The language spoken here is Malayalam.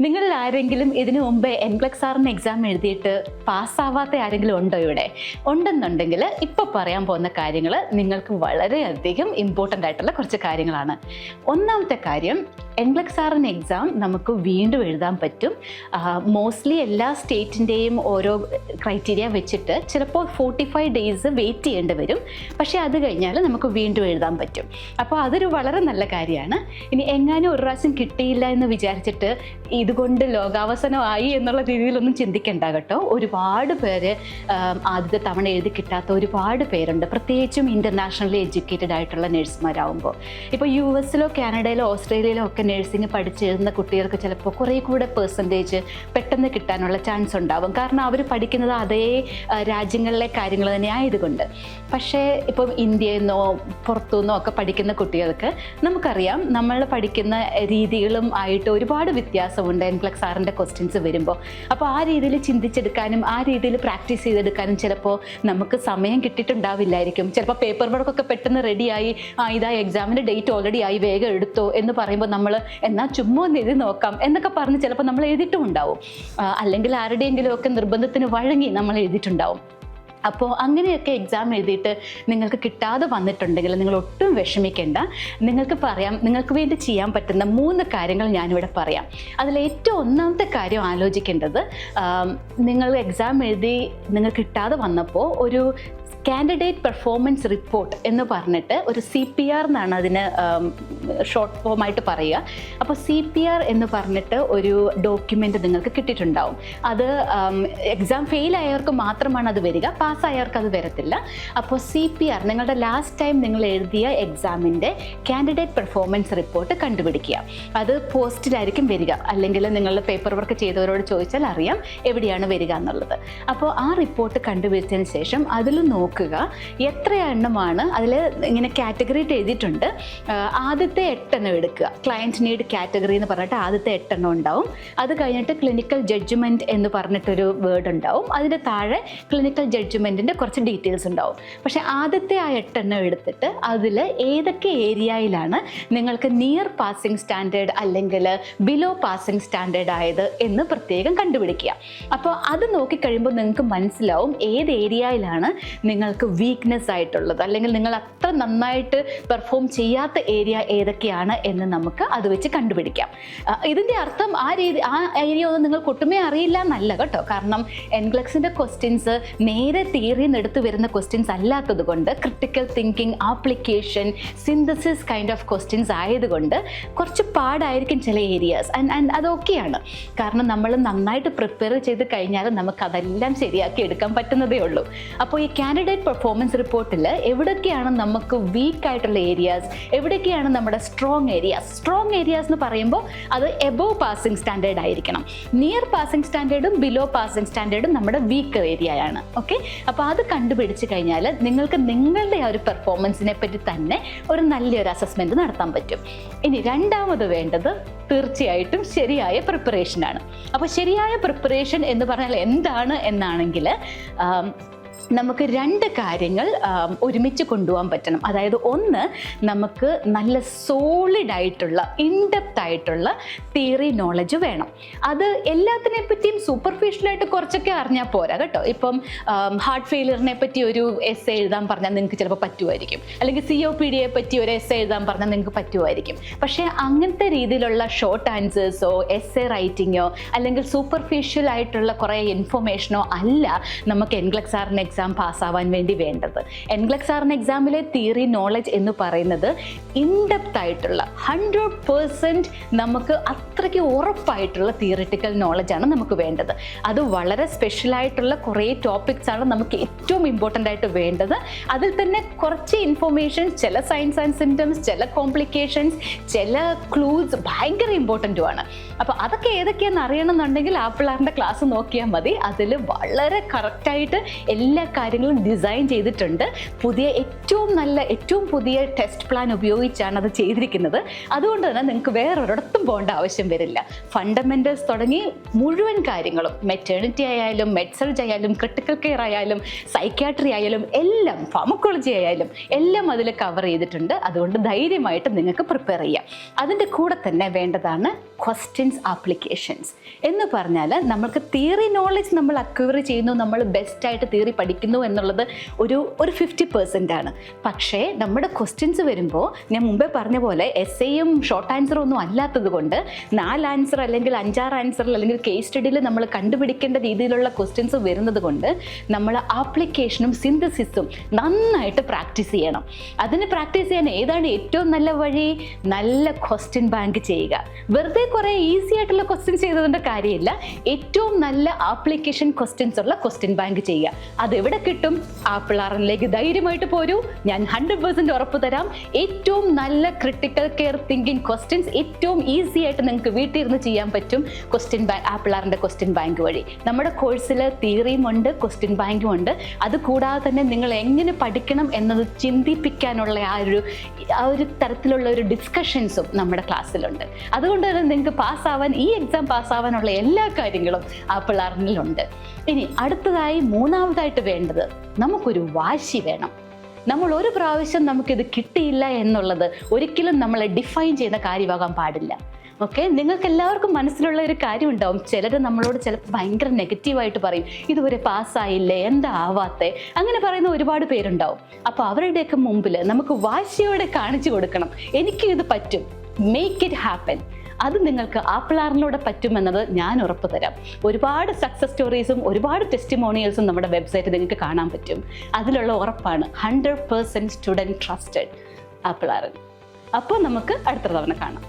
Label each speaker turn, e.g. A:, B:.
A: നിങ്ങളിൽ ആരെങ്കിലും ഇതിനു മുമ്പ് NCLEX-RN എക്സാം എഴുതിയിട്ട് പാസ്സാവാത്ത ആരെങ്കിലും ഉണ്ടോ ഇവിടെ? ഉണ്ടെന്നുണ്ടെങ്കിൽ ഇപ്പോൾ പറയാൻ പോകുന്ന കാര്യങ്ങൾ നിങ്ങൾക്ക് വളരെയധികം ഇമ്പോർട്ടൻ്റ് ആയിട്ടുള്ള കുറച്ച് കാര്യങ്ങളാണ്. ഒന്നാമത്തെ കാര്യം, NCLEX-RN എക്സാം നമുക്ക് വീണ്ടും എഴുതാൻ പറ്റും. മോസ്റ്റ്ലി എല്ലാ സ്റ്റേറ്റിൻ്റെയും ഓരോ ക്രൈറ്റീരിയ വെച്ചിട്ട് ചിലപ്പോൾ 45 ഡേയ്സ് വെയിറ്റ് ചെയ്യേണ്ടി വരും. പക്ഷേ അത് കഴിഞ്ഞാൽ നമുക്ക് വീണ്ടും എഴുതാൻ പറ്റും. അപ്പോൾ അതൊരു വളരെ നല്ല കാര്യമാണ്. ഇനി എങ്ങാനും ഒരു പ്രാവശ്യം കിട്ടിയില്ല എന്ന് വിചാരിച്ചിട്ട് ഇതുകൊണ്ട് ലോകാവസാനമായി എന്നുള്ള രീതിയിലൊന്നും ചിന്തിക്കേണ്ട കേട്ടോ. ഒരുപാട് പേര് ആദ്യത്തെ തവണ എഴുതി കിട്ടാത്ത ഒരുപാട് പേരുണ്ട്, പ്രത്യേകിച്ചും ഇൻ്റർനാഷണലി എഡ്യൂക്കേറ്റഡ് ആയിട്ടുള്ള നഴ്സുമാരാകുമ്പോൾ. ഇപ്പോൾ US-ലോ കാനഡയിലോ ഓസ്ട്രേലിയയിലോ ഒക്കെ നഴ്സിംഗ് പഠിച്ചെഴുതുന്ന കുട്ടികൾക്ക് ചിലപ്പോൾ കുറേ കൂടെ പെർസെൻറ്റേജ് പെട്ടെന്ന് കിട്ടാനുള്ള ചാൻസ് ഉണ്ടാവും. കാരണം അവർ പഠിക്കുന്നത് അതേ രാജ്യങ്ങളിലെ കാര്യങ്ങൾ തന്നെ ആയതുകൊണ്ട്. പക്ഷേ ഇപ്പം ഇന്ത്യയിൽ നിന്നോ പുറത്തുനിന്നോ ഒക്കെ പഠിക്കുന്ന കുട്ടികൾക്ക് നമുക്കറിയാം നമ്മൾ പഠിക്കുന്ന രീതികളും ആയിട്ട് ഒരുപാട് വ്യത്യാസമുണ്ട് NCLEX-RNൻ്റെ ക്വസ്റ്റ്യൻസ് വരുമ്പോൾ. അപ്പോൾ ആ രീതിയിൽ ചിന്തിച്ചെടുക്കാനും ആ രീതിയിൽ പ്രാക്ടീസ് ചെയ്തെടുക്കാനും ചിലപ്പോൾ നമുക്ക് സമയം കിട്ടിയിട്ടുണ്ടാവില്ലായിരിക്കും. ചിലപ്പോൾ പേപ്പർ വർക്കൊക്കെ പെട്ടെന്ന് റെഡിയായി, ഇതാ എക്സാമിൻ്റെ ഡേറ്റ് ഓൾറെഡി ആയി, വേഗം എടുത്തോ എന്ന് പറയുമ്പോൾ നമ്മൾ എന്നാൽ ചുമ്മാ ഒന്ന് എഴുതി നോക്കാം എന്നൊക്കെ പറഞ്ഞ് ചിലപ്പോൾ നമ്മൾ എഴുതിയിട്ടും ഉണ്ടാവും. അല്ലെങ്കിൽ ആരുടെയെങ്കിലും ഒക്കെ നിർബന്ധത്തിന് വഴങ്ങി നമ്മൾ എഴുതിയിട്ടുണ്ടാവും. അപ്പോൾ അങ്ങനെയൊക്കെ എക്സാം എഴുതിയിട്ട് നിങ്ങൾക്ക് കിട്ടാതെ വന്നിട്ടുണ്ടെങ്കിൽ നിങ്ങൾ ഒട്ടും വിഷമിക്കേണ്ട. നിങ്ങൾക്ക് പറയാം, നിങ്ങൾക്ക് വേണ്ടി ചെയ്യാൻ പറ്റുന്ന 3 കാര്യങ്ങൾ ഞാനിവിടെ പറയാം. അതിൽ ഏറ്റവും ഒന്നാമത്തെ കാര്യം ആലോചിക്കേണ്ടത്, നിങ്ങൾ എക്സാം എഴുതി നിങ്ങൾ കിട്ടാതെ വന്നപ്പോൾ ഒരു കാൻഡിഡേറ്റ് പെർഫോമൻസ് റിപ്പോർട്ട് എന്ന് പറഞ്ഞിട്ട് ഒരു CPR എന്നാണ് അതിന് ഷോർട്ട് ഫോമായിട്ട് പറയുക. അപ്പോൾ CPR എന്ന് പറഞ്ഞിട്ട് ഒരു ഡോക്യുമെൻ്റ് നിങ്ങൾക്ക് കിട്ടിയിട്ടുണ്ടാവും. അത് എക്സാം ഫെയിൽ ആയവർക്ക് മാത്രമാണ് അത് വരിക, പാസ്സായവർക്ക് അത് വരത്തില്ല. അപ്പോൾ CPR നിങ്ങളുടെ ലാസ്റ്റ് ടൈം നിങ്ങൾ എഴുതിയ എക്സാമിൻ്റെ കാൻഡിഡേറ്റ് പെർഫോമൻസ് റിപ്പോർട്ട് കണ്ടുപിടിക്കുക. അത് പോസ്റ്റിലായിരിക്കും വരിക, അല്ലെങ്കിൽ നിങ്ങളുടെ പേപ്പർ വർക്ക് ചെയ്തവരോട് ചോദിച്ചാൽ അറിയാം എവിടെയാണ് വരിക എന്നുള്ളത്. അപ്പോൾ ആ റിപ്പോർട്ട് കണ്ടുപിടിച്ചതിന് ശേഷം അതിൽ നോക്കുക എത്ര എണ്ണമാണ് അതിൽ ഇങ്ങനെ കാറ്റഗറി എഴുതിയിട്ടുണ്ട്. ആദ്യത്തെ 8 എണ്ണം എടുക്കുക. ക്ലയൻറ്റ് നീഡ് കാറ്റഗറി എന്ന് പറഞ്ഞിട്ട് ആദ്യത്തെ 8 എണ്ണം ഉണ്ടാവും. അത് കഴിഞ്ഞിട്ട് ക്ലിനിക്കൽ ജഡ്ജ്മെൻറ്റ് എന്ന് പറഞ്ഞിട്ടൊരു വേർഡ് ഉണ്ടാവും. അതിൻ്റെ താഴെ ക്ലിനിക്കൽ ജഡ്ജ്മെൻറ്റിൻ്റെ കുറച്ച് ഡീറ്റെയിൽസ് ഉണ്ടാവും. പക്ഷേ ആദ്യത്തെ ആ 8 എണ്ണം എടുത്തിട്ട് അതിൽ ഏതൊക്കെ ഏരിയയിലാണ് നിങ്ങൾക്ക് നിയർ പാസിംഗ് സ്റ്റാൻഡേർഡ് അല്ലെങ്കിൽ ബിലോ പാസിംഗ് സ്റ്റാൻഡേർഡ് ആയത് എന്ന് പ്രത്യേകം കണ്ടുപിടിക്കുക. അപ്പോൾ അത് നോക്കിക്കഴിയുമ്പോൾ നിങ്ങൾക്ക് മനസ്സിലാവും ഏത് ഏരിയയിലാണ് നിങ്ങൾക്ക് വീക്ക്നെസ് ആയിട്ടുള്ളത്, അല്ലെങ്കിൽ നിങ്ങൾ അത്ര നന്നായിട്ട് പെർഫോം ചെയ്യാത്ത ഏരിയ ഏതൊക്കെയാണ് എന്ന് നമുക്ക് അത് വെച്ച് കണ്ടുപിടിക്കാം. ഇതിൻ്റെ അർത്ഥം ആ ഏരിയ ഒന്നും നിങ്ങൾക്ക് ഒട്ടുമേ അറിയില്ല എന്നല്ല കേട്ടോ. കാരണം NCLEX-ൻ്റെ ക്വസ്റ്റ്യൻസ് നേരെ തിയറിയിൽ നിന്ന് എടുത്തു വരുന്ന ക്വസ്റ്റ്യൻസ് അല്ലാത്തത് കൊണ്ട്, critical thinking, application, synthesis kind of questions ആയതുകൊണ്ട് കുറച്ച് പാടായിരിക്കും ചില ഏരിയാസ്. ആൻഡ് അതൊക്കെയാണ്. കാരണം നമ്മൾ നന്നായിട്ട് പ്രിപ്പയർ ചെയ്ത് കഴിഞ്ഞാൽ നമുക്കതെല്ലാം ശരിയാക്കി എടുക്കാൻ പറ്റുന്നതേ ഉള്ളൂ. അപ്പോൾ ഈ കാൻഡിഡേറ്റ് പെർഫോമൻസ് റിപ്പോർട്ടിൽ എവിടെയൊക്കെയാണ് നമുക്ക് വീക്ക് ആയിട്ടുള്ള ഏരിയാസ്, എവിടെയൊക്കെയാണ് നമ്മുടെ സ്ട്രോങ് ഏരിയാസ് എന്ന് പറയുമ്പോൾ അത് എബോവ് പാസിംഗ് സ്റ്റാൻഡേർഡ് ആയിരിക്കണം. നിയർ പാസിംഗ് സ്റ്റാൻഡേർഡും ബിലോ പാസിംഗ് സ്റ്റാൻഡേർഡും നമ്മുടെ വീക്ക് ഏരിയയാണ്. ഓക്കെ, അപ്പോൾ അത് കണ്ടുപിടിച്ച് കഴിഞ്ഞാൽ നിങ്ങൾക്ക് നിങ്ങളുടെ ആ ഒരു പെർഫോമൻസിനെ പറ്റി തന്നെ ഒരു നല്ലൊരു അസസ്മെൻറ്റ് നടത്താൻ പറ്റും. ഇനി രണ്ടാമത് വേണ്ടത് തീർച്ചയായിട്ടും ശരിയായ പ്രിപ്പറേഷനാണ്. അപ്പോൾ ശരിയായ പ്രിപ്പറേഷൻ എന്ന് പറഞ്ഞാൽ എന്താണ് എന്നാണെങ്കിൽ, നമുക്ക് 2 കാര്യങ്ങൾ ഒരുമിച്ച് കൊണ്ടുപോകാൻ പറ്റണം. അതായത് ഒന്ന്, നമുക്ക് നല്ല സോളിഡ് ആയിട്ടുള്ള ഇൻഡെപ്ത് ആയിട്ടുള്ള തിയറി നോളജ് വേണം. അത് എല്ലാത്തിനെ പറ്റിയും സൂപ്പർഫിഷ്യലായിട്ട് കുറച്ചൊക്കെ അറിഞ്ഞാൽ പോരാ കേട്ടോ. ഇപ്പം ഹാർട്ട് ഫെയിലിയറിനെ പറ്റി ഒരു എസ്സേ എഴുതാൻ പറഞ്ഞാൽ നിങ്ങൾക്ക് ചിലപ്പോൾ പറ്റുമായിരിക്കും, അല്ലെങ്കിൽ COPDയെ പറ്റി ഒരു എസ്സേ എഴുതാൻ പറഞ്ഞാൽ നിങ്ങൾക്ക് പറ്റുമായിരിക്കും. പക്ഷേ അങ്ങനത്തെ രീതിയിലുള്ള ഷോർട്ട് ആൻസേഴ്സോ എസ്സേ റൈറ്റിങ്ങോ അല്ലെങ്കിൽ സൂപ്പർഫിഷ്യൽ ആയിട്ടുള്ള കുറേ ഇൻഫർമേഷനോ അല്ല നമുക്ക് NCLEX-RN എക്സാം പാസ്സാവാൻ വേണ്ടി വേണ്ടത്. NCLEX-RN എക്സാമിലെ തിയറി നോളജ് എന്ന് പറയുന്നത് ഇൻഡെപ്ത് ആയിട്ടുള്ള 100% നമുക്ക് അത്രയ്ക്ക് ഉറപ്പായിട്ടുള്ള തിയറിറ്റിക്കൽ നോളജാണ് നമുക്ക് വേണ്ടത്. അത് വളരെ സ്പെഷ്യലായിട്ടുള്ള കുറേ ടോപ്പിക്സ് ആണ് നമുക്ക് ഏറ്റവും ഇമ്പോർട്ടൻ്റ് ആയിട്ട് വേണ്ടത്. അതിൽ തന്നെ കുറച്ച് ഇൻഫർമേഷൻസ്, ചില സൈൻസ് ആൻഡ് സിംറ്റംസ്, ചില കോംപ്ലിക്കേഷൻസ്, ചില ക്ലൂസ് ഭയങ്കര ഇമ്പോർട്ടൻറ്റുമാണ്. അപ്പോൾ അതൊക്കെ ഏതൊക്കെയാണെന്ന് അറിയണമെന്നുണ്ടെങ്കിൽ ആപ്പിൾ ആറിൻ്റെ ക്ലാസ് നോക്കിയാൽ മതി. അതിൽ വളരെ കറക്റ്റായിട്ട് എല്ലാ കാര്യങ്ങളും ഡിസൈൻ ചെയ്തിട്ടുണ്ട്. ഏറ്റവും പുതിയ ടെസ്റ്റ് പ്ലാൻ ഉപയോഗിച്ചാണ് അത് ചെയ്തിരിക്കുന്നത്. അതുകൊണ്ട് തന്നെ നിങ്ങൾക്ക് വേറൊരിടത്തും പോകേണ്ട ആവശ്യം വരില്ല. ഫണ്ടമെന്റൽസ് തുടങ്ങി മുഴുവൻ കാര്യങ്ങളും, മെറ്റേണിറ്റി ആയാലും മെഡ്സർജ് ആയാലും ക്രിട്ടിക്കൽ കെയർ ആയാലും സൈക്യാട്രി ആയാലും എല്ലാം, ഫാർമക്കോളജി ആയാലും എല്ലാം അതിൽ കവർ ചെയ്തിട്ടുണ്ട്. അതുകൊണ്ട് ധൈര്യമായിട്ട് നിങ്ങൾക്ക് പ്രിപ്പയർ ചെയ്യാം. അതിൻ്റെ കൂടെ തന്നെ വേണ്ടതാണ് ക്വസ്റ്റ്യൻസ് ആപ്ലിക്കേഷൻസ് എന്ന് പറഞ്ഞാൽ നമ്മൾക്ക് തിയറി നോളജ് നമ്മൾ അക്വയർ ചെയ്യുന്നു, നമ്മൾ ബെസ്റ്റായിട്ട് തിയറി പഠിക്കുന്നു എന്നുള്ളത് ഒരു 50% ആണ്. പക്ഷേ നമ്മുടെ ക്വസ്റ്റ്യൻസ് വരുമ്പോൾ ഞാൻ മുമ്പേ പറഞ്ഞ പോലെ എസ്സേയും ഷോർട്ട് ആൻസറും ഒന്നും അല്ലാത്തത് കൊണ്ട് 4 ആൻസർ അല്ലെങ്കിൽ 5-6 ആൻസറിൽ അല്ലെങ്കിൽ കേസ് സ്റ്റഡിയിൽ നമ്മൾ കണ്ടുപിടിക്കേണ്ട രീതിയിലുള്ള ക്വസ്റ്റ്യൻസ് വരുന്നത് കൊണ്ട് നമ്മൾ ആപ്ലിക്കേഷനും സിന്തസിസും നന്നായിട്ട് പ്രാക്ടീസ് ചെയ്യണം. അതിന് പ്രാക്ടീസ് ചെയ്യാൻ ഏതാണ് ഏറ്റവും നല്ല വഴി? നല്ല ക്വസ്റ്റ്യൻ ബാങ്ക് ചെയ്യുക. വെറുതെ കുറേ ഈസി ആയിട്ടുള്ള ക്വസ്റ്റ്യൻസ് ചെയ്തതിൻ്റെ കാര്യമില്ല, ഏറ്റവും നല്ല ആപ്ലിക്കേഷൻ ക്വസ്റ്റ്യൻസ് ഉള്ള ക്വസ്റ്റ്യൻ ബാങ്ക് ചെയ്യുക. അതെവിടെ കിട്ടും? ആപ്പിൾ ആറിലേക്ക് ധൈര്യമായിട്ട് പോരൂ, ഞാൻ 100% ഉറപ്പ് തരാം. ഏറ്റവും നല്ല ക്രിട്ടിക്കൽ കെയർ തിങ്കിങ് ക്വസ്റ്റ്യൻസ് ഏറ്റവും ഈസി ആയിട്ട് നിങ്ങൾക്ക് വീട്ടിൽ ഇരുന്ന് ചെയ്യാൻ പറ്റും ക്വസ്റ്റ്യൻ ബാങ്ക്, ആപ്പിൾ ആറിൻ്റെ ക്വസ്റ്റ്യൻ ബാങ്ക് വഴി. നമ്മുടെ കോഴ്സിൽ തിയറിയും ഉണ്ട്, ക്വസ്റ്റ്യൻ ബാങ്കും ഉണ്ട്. അത് കൂടാതെ തന്നെ നിങ്ങൾ എങ്ങനെ പഠിക്കണം എന്നത് ചിന്തിപ്പിക്കാനുള്ള ആ ഒരു തരത്തിലുള്ള ഒരു ഡിസ്കഷൻസും നമ്മുടെ ക്ലാസ്സിലുണ്ട്. അതുകൊണ്ട് തന്നെ നിങ്ങൾക്ക് പാസ്സാവാൻ, ഈ എക്സാം പാസ്സാവാനുള്ള എല്ലാ കാര്യങ്ങളും ആപ്പിൾ ആറിനുണ്ട്. ഇനി അടുത്തതായി മൂന്നാമതായിട്ട് വേണ്ടത് നമുക്കൊരു വാശി വേണം. നമ്മൾ ഒരു പ്രാവശ്യം നമുക്കിത് കിട്ടിയില്ല എന്നുള്ളത് ഒരിക്കലും നമ്മളെ ഡിഫൈൻ ചെയ്യുന്ന കാര്യമാകാൻ പാടില്ല. ഓക്കെ, നിങ്ങൾക്ക് എല്ലാവർക്കും മനസ്സിലുള്ള ഒരു കാര്യം ഉണ്ടാവും. ചിലർ നമ്മളോട് ചിലപ്പോൾ ഭയങ്കര നെഗറ്റീവായിട്ട് പറയും, ഇതുവരെ പാസ്സായില്ലേ, എന്താ ആവാത്തേ, അങ്ങനെ പറയുന്ന ഒരുപാട് പേരുണ്ടാവും. അപ്പോൾ അവരുടെയൊക്കെ മുമ്പിൽ നമുക്ക് വാശിയോടെ കാണിച്ചു കൊടുക്കണം, എനിക്ക് ഇത് പറ്റും, മേക്ക് ഇറ്റ് ഹാപ്പൻ. അത് നിങ്ങൾക്ക് ആപ്പിൾ ആറിലൂടെ പറ്റുമെന്നത് ഞാൻ ഉറപ്പ് തരാം. ഒരുപാട് സക്സസ് സ്റ്റോറീസും ഒരുപാട് ടെസ്റ്റിമോണിയൽസും നമ്മുടെ വെബ്സൈറ്റിൽ നിങ്ങൾക്ക് കാണാൻ പറ്റും. അതിലുള്ള ഉറപ്പാണ് 100% സ്റ്റുഡൻറ് ട്രസ്റ്റഡ് ആപ്പിൾ ആറിൽ. അപ്പോൾ നമുക്ക് അടുത്ത തവണ കാണാം.